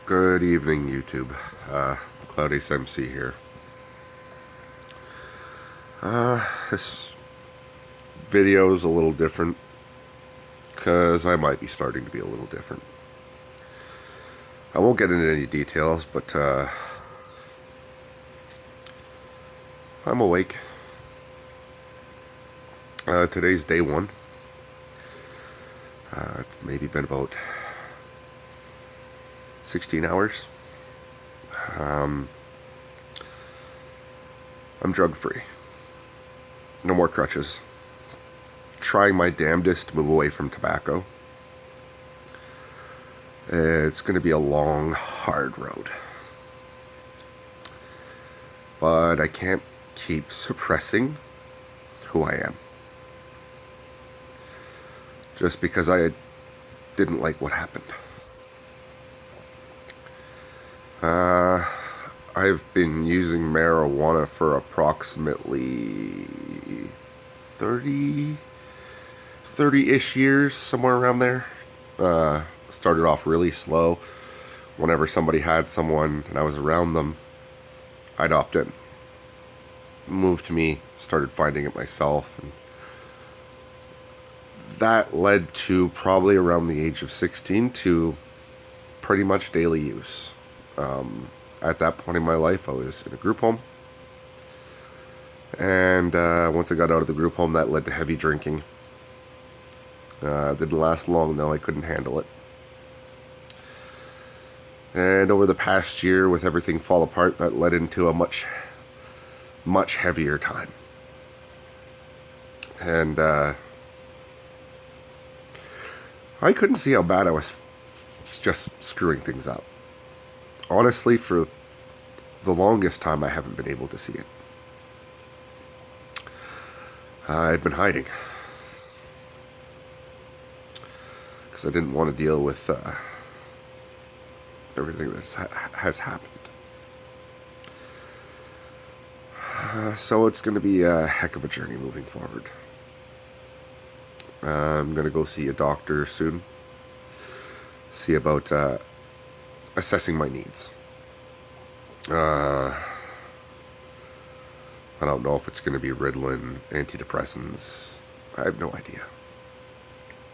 Good evening, YouTube. Cloud Ace MC here. This video is a little different because I might be starting to be a little different. I won't get into any details, but I'm awake. Today's day one. It's maybe been about 16 hours. I'm drug free. No more crutches. Trying my damnedest to move away from tobacco. It's going to be a long, hard road. But I can't keep suppressing who I am. Just because I didn't like what happened. I've been using marijuana for approximately 30-ish years, somewhere around there. Started off really slow. Whenever somebody had someone and I was around them, I'd opt in. Moved to me, started finding it myself, and that led to probably around the age of 16 to pretty much daily use. At that point in my life, I was in a group home. And once I got out of the group home, that led to heavy drinking. Didn't last long, though. I couldn't handle it. And over the past year, with everything fall apart, that led into a much heavier time. And I couldn't see how bad I was just screwing things up. Honestly, for the longest time, I haven't been able to see it. I've been hiding. Because I didn't want to deal with everything that has happened. So it's going to be a heck of a journey moving forward. I'm going to go see a doctor soon. See about assessing my needs. I don't know if it's going to be Ritalin, antidepressants. I have no idea.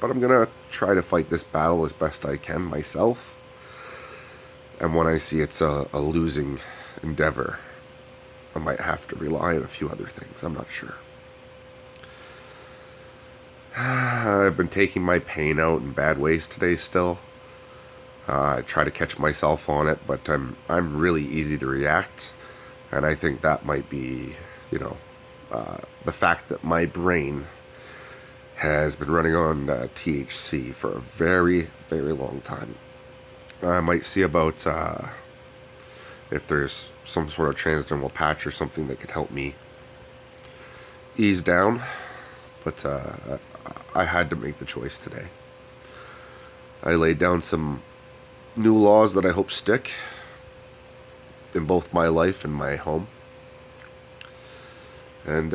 But I'm going to try to fight this battle as best I can myself. And when I see it's a losing endeavor, I might have to rely on a few other things. I'm not sure. I've been taking my pain out in bad ways today still. I try to catch myself on it, but I'm really easy to react, and I think that might be, the fact that my brain has been running on THC for a very, very long time. I might see about if there's some sort of transdermal patch or something that could help me ease down, but I had to make the choice today. I laid down some new laws that I hope stick in both my life and my home. And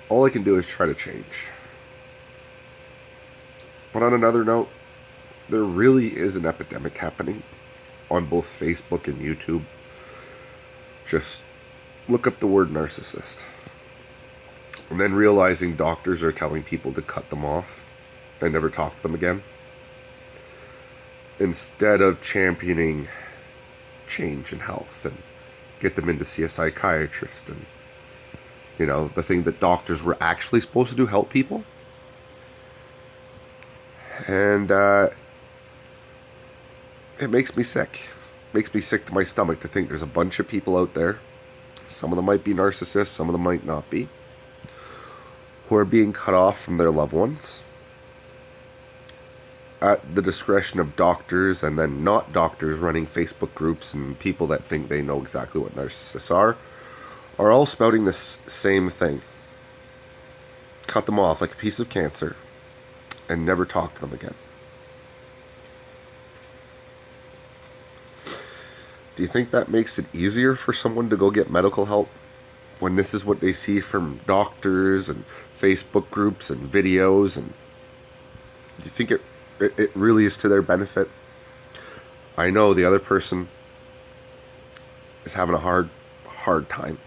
all I can do is try to change. But on another note, there really is an epidemic happening on both Facebook and YouTube. Just look up the word narcissist. And then realizing doctors are telling people to cut them off and never talk to them again. Instead of championing change in health and get them in to see a psychiatrist and, the thing that doctors were actually supposed to do, help people. And it makes me sick. It makes me sick to my stomach to think there's a bunch of people out there. Some of them might be narcissists, some of them might not be, who are being cut off from their loved ones at the discretion of doctors, and then not doctors running Facebook groups and people that think they know exactly what narcissists are all spouting this same thing. Cut them off like a piece of cancer and never talk to them again. Do you think that makes it easier for someone to go get medical help when this is what they see from doctors and Facebook groups and videos and Do you think it really is to their benefit? I know the other person is having a hard time.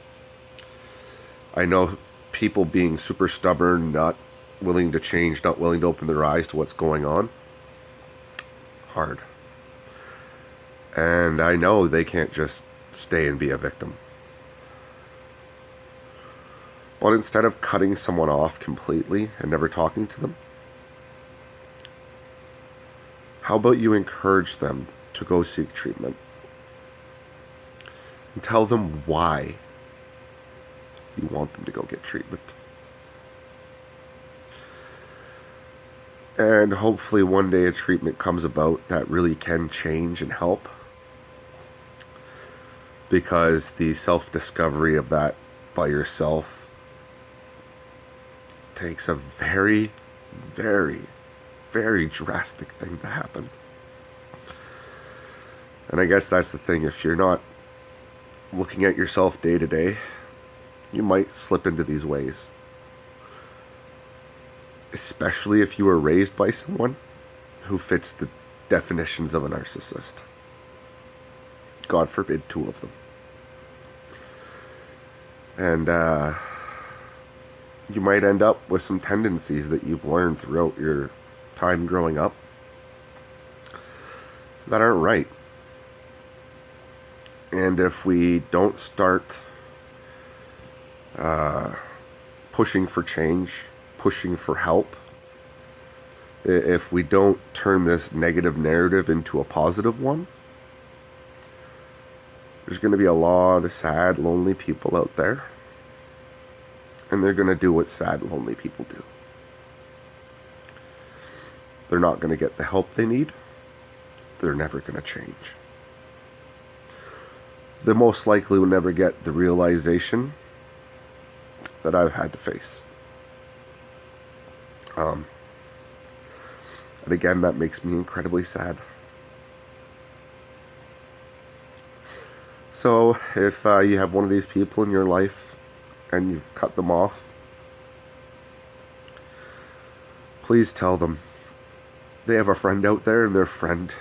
I know people being super stubborn, not willing to change, not willing to open their eyes to what's going on. Hard. And I know they can't just stay and be a victim. But instead of cutting someone off completely and never talking to them, how about you encourage them to go seek treatment? And tell them why you want them to go get treatment. And hopefully one day a treatment comes about that really can change and help. Because the self-discovery of that by yourself takes a very, very, very drastic thing to happen. And I guess that's the thing. If you're not looking at yourself day to day, you might slip into these ways. Especially if you were raised by someone who fits the definitions of a narcissist. God forbid, 2 of them. And you might end up with some tendencies that you've learned throughout your time growing up that aren't right. And if we don't start pushing for change, pushing for help, if we don't turn this negative narrative into a positive one, there's going to be a lot of sad, lonely people out there. And they're going to do what sad, lonely people do. They're not going to get the help they need. They're never going to change. They most likely will never get the realization that I've had to face. And again, that makes me incredibly sad. So if you have one of these people in your life and you've cut them off, please tell them they have a friend out there and their friend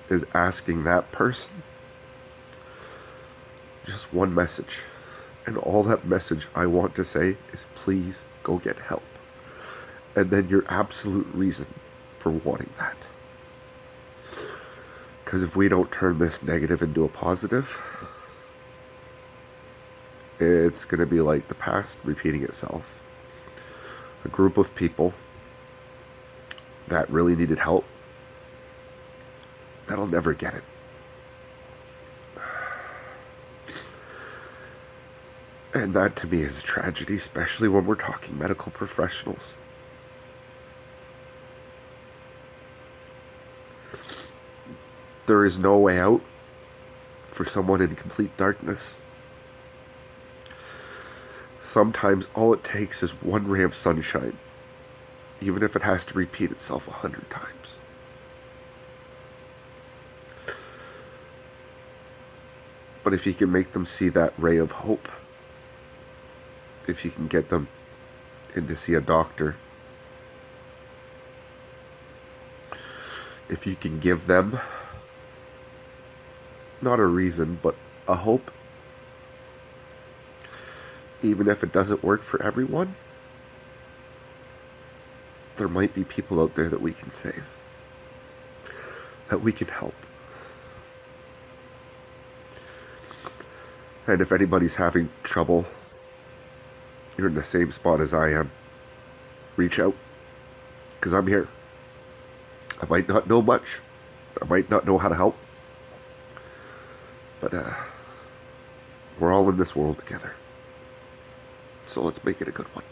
is asking that person just one message. And all that message I want to say is please go get help. And then your absolute reason for wanting that. Because if we don't turn this negative into a positive, it's going to be like the past repeating itself. A group of people that really needed help that'll never get it. And that to me is a tragedy, especially when we're talking medical professionals. There is no way out for someone in complete darkness. Sometimes all it takes is one ray of sunshine, even if it has to repeat itself 100 times. But if you can make them see that ray of hope, if you can get them in to see a doctor, if you can give them not a reason, but a hope, even if it doesn't work for everyone, there might be people out there that we can save, that we can help. And if anybody's having trouble, you're in the same spot as I am, reach out, because I'm here. I might not know much, I might not know how to help, but we're all in this world together. So let's make it a good one.